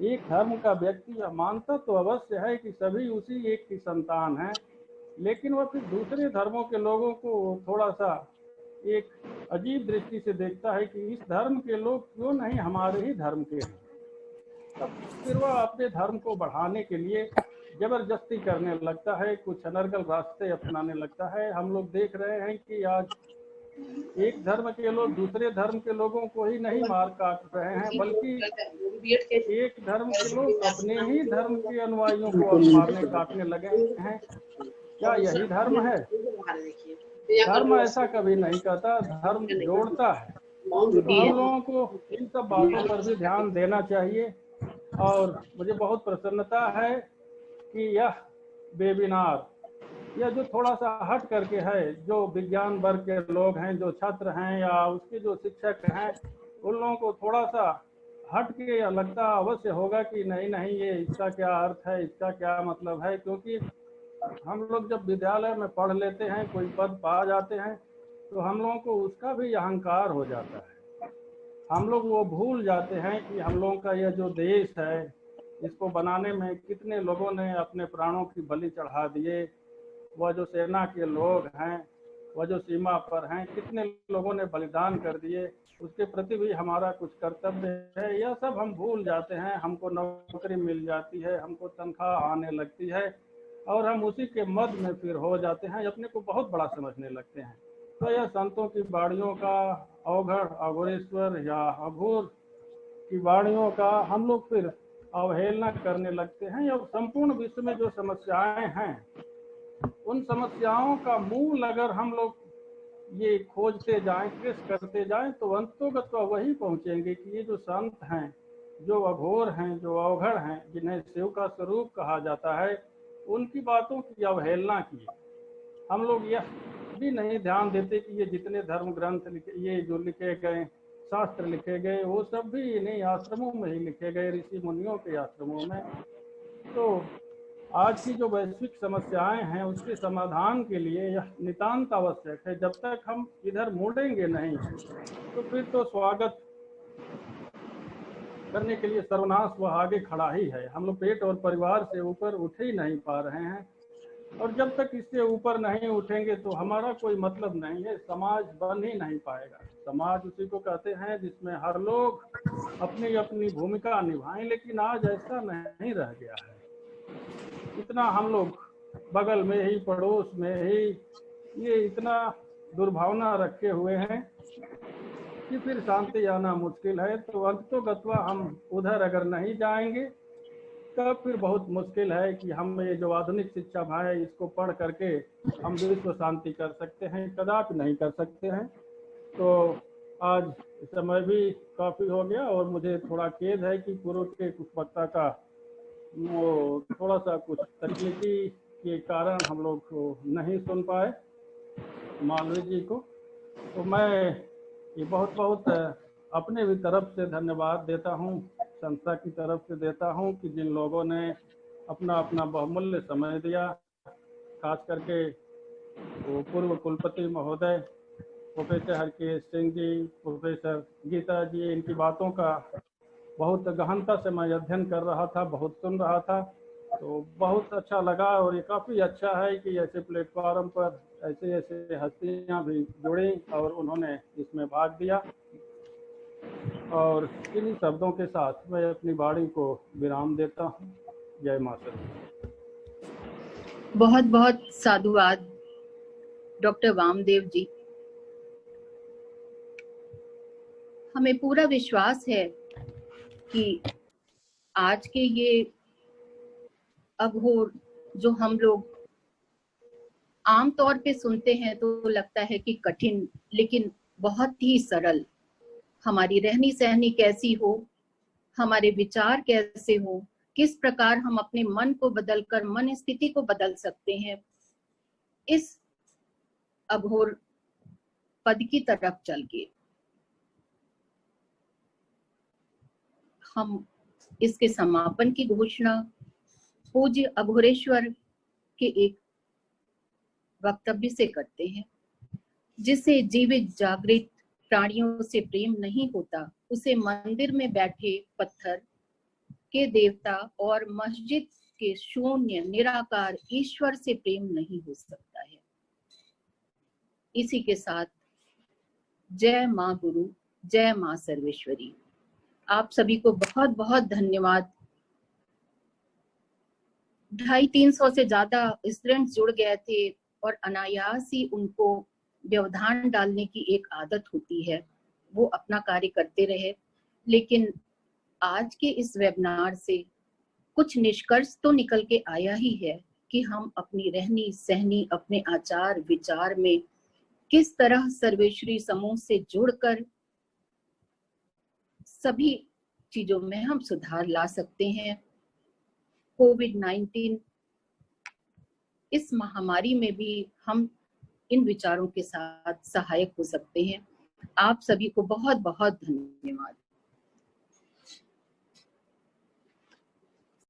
एक धर्म का व्यक्ति यह मानता तो अवश्य है कि सभी उसी एक की संतान हैं, लेकिन वह फिर दूसरे धर्मों के लोगों को थोड़ा सा एक अजीब दृष्टि से देखता है कि इस धर्म के लोग क्यों नहीं हमारे ही धर्म के हैं। तब फिर वह अपने धर्म को बढ़ाने के लिए जबरदस्ती करने लगता है, कुछ अनर्गल रास्ते अपनाने लगता है। हम लोग देख रहे हैं कि आज एक धर्म के लोग दूसरे धर्म के लोगों को ही नहीं मार काट रहे हैं, बल्कि एक धर्म के लोग अपने ही धर्म के अनुयायियों को अब मारने काटने लगे हैं। क्या यही धर्म है? धर्म ऐसा कभी नहीं कहता, धर्म जोड़ता है। तो हम लोगों को इन सब बातों पर भी ध्यान देना चाहिए। और मुझे बहुत प्रसन्नता है कि यह वेबिनार, यह जो थोड़ा सा हट करके है, जो विज्ञान वर्ग के लोग हैं, जो छात्र हैं या उसके जो शिक्षक हैं, उन लोगों को थोड़ा सा हट के लगता अवश्य होगा कि नहीं नहीं, ये इसका क्या अर्थ है, इसका क्या मतलब है। क्योंकि हम लोग जब विद्यालय में पढ़ लेते हैं, कोई पद पा जाते हैं, तो हम लोगों को उसका भी अहंकार हो जाता है। हम लोग वो भूल जाते हैं कि हम लोगों का यह जो देश है, इसको बनाने में कितने लोगों ने अपने प्राणों की बलि चढ़ा दिए। वह जो सेना के लोग हैं, वह जो सीमा पर हैं, कितने लोगों ने बलिदान कर दिए, उसके प्रति भी हमारा कुछ कर्तव्य है। यह सब हम भूल जाते हैं। हमको नौकरी मिल जाती है, हमको तनख्वाह आने लगती है, और हम उसी के मद में फिर हो जाते हैं, अपने को बहुत बड़ा समझने लगते हैं। तो यह संतों की वाणियों का, अवघड़ अघोरेश्वर या अघोर की वाणियों का हम लोग फिर अवहेलना करने लगते हैं। और संपूर्ण विश्व में जो समस्याएं हैं, उन समस्याओं का मूल अगर हम लोग ये खोजते जाएं, ट्रेस करते जाएं, तो अंतोगत तो वही पहुंचेंगे कि ये जो संत हैं, जो अघोर हैं, जो अवघड़ हैं, जिन्हें शिव का स्वरूप कहा जाता है, उनकी बातों की अवहेलना की। हम लोग यह भी नहीं ध्यान देते कि ये जितने धर्म ग्रंथ लिखे, ये जो लिखे गए शास्त्र लिखे गए, वो सब भी इन्हीं आश्रमों में ही लिखे गए, ऋषि मुनियों के आश्रमों में। तो आज की जो वैश्विक समस्याएं हैं, उसके समाधान के लिए यह नितांत आवश्यक है। जब तक हम इधर मुड़ेंगे नहीं, तो फिर तो स्वागत करने के लिए सर्वनाश वह आगे खड़ा ही है। हम लोग पेट और परिवार से ऊपर उठ ही नहीं पा रहे हैं, और जब तक इससे ऊपर नहीं उठेंगे तो हमारा कोई मतलब नहीं है, समाज बन ही नहीं पाएगा। समाज उसी को कहते हैं जिसमें हर लोग अपनी अपनी भूमिका निभाएं, लेकिन आज ऐसा नहीं रह गया है। इतना हम लोग बगल में ही, पड़ोस में ही ये इतना दुर्भावना रखे हुए हैं कि फिर शांति आना मुश्किल है। तो अंततोगत्वा हम उधर अगर नहीं जाएंगे, तब फिर बहुत मुश्किल है कि हम ये जो आधुनिक शिक्षा है, इसको पढ़ करके हम विश्व शांति कर सकते हैं, कदापि नहीं कर सकते हैं। तो आज समय भी काफ़ी हो गया, और मुझे थोड़ा खेद है कि पूर्व के कुछ वक्ता का वो थोड़ा सा कुछ तकनीकी के कारण हम लोग नहीं सुन पाए, मालवीय जी को। तो मैं ये बहुत बहुत अपने भी तरफ से धन्यवाद देता हूँ, संस्था की तरफ से देता हूँ, कि जिन लोगों ने अपना अपना बहुमूल्य समय दिया, खास करके वो पूर्व कुलपति महोदय प्रोफेसर हरकेश सिंह जी, प्रोफेसर गीता जी, इनकी बातों का बहुत गहनता से मैं अध्ययन कर रहा था, बहुत सुन रहा था। तो बहुत अच्छा लगा, और ये काफ़ी अच्छा है कि ऐसे प्लेटफॉर्म पर ऐसे ऐसे हस्तियां भी जुड़ी और उन्होंने इसमें भाग दिया। और इन्हीं शब्दों के साथ मैं अपनी वाणी को विराम देता हूँ। जय माता दी। बहुत बहुत साधुवाद डॉक्टर वामदेव जी। हमें पूरा विश्वास है कि आज के ये अघोर जो हम लोग आमतौर पे सुनते हैं तो लगता है कि कठिन, लेकिन बहुत ही सरल। हमारी रहनी सहनी कैसी हो, हमारे विचार कैसे हो, किस प्रकार हम अपने मन को बदलकर मन स्थिति को बदल सकते हैं, इस अघोर पद की तरफ चल के हम इसके समापन की घोषणा पूज्य अघोरेश्वर के एक वक्तव्य से करते हैं। जिसे जीवित जागृत प्राणियों से प्रेम नहीं होता, उसे मंदिर में बैठे पत्थर के देवता और मस्जिद के शून्य निराकार ईश्वर से प्रेम नहीं हो सकता है। इसी के साथ जय माँ गुरु, जय माँ सर्वेश्वरी। आप सभी को बहुत बहुत धन्यवाद। 250-300 से ज्यादा स्टूडेंट्स जुड़ गए थे और अनायास ही उनको व्यवधान डालने की एक आदत होती है, वो अपना कार्य करते रहे। लेकिन आज के इस वेबिनार से कुछ निष्कर्ष तो निकल के आया ही है कि हम अपनी रहनी सहनी, अपने आचार विचार में किस तरह सर्वेश्वरी समूह से जुड़कर सभी चीजों में हम सुधार ला सकते हैं। कोविड-19 इस महामारी में भी हम इन विचारों के साथ सहायक हो सकते हैं। आप सभी को बहुत बहुत धन्यवाद।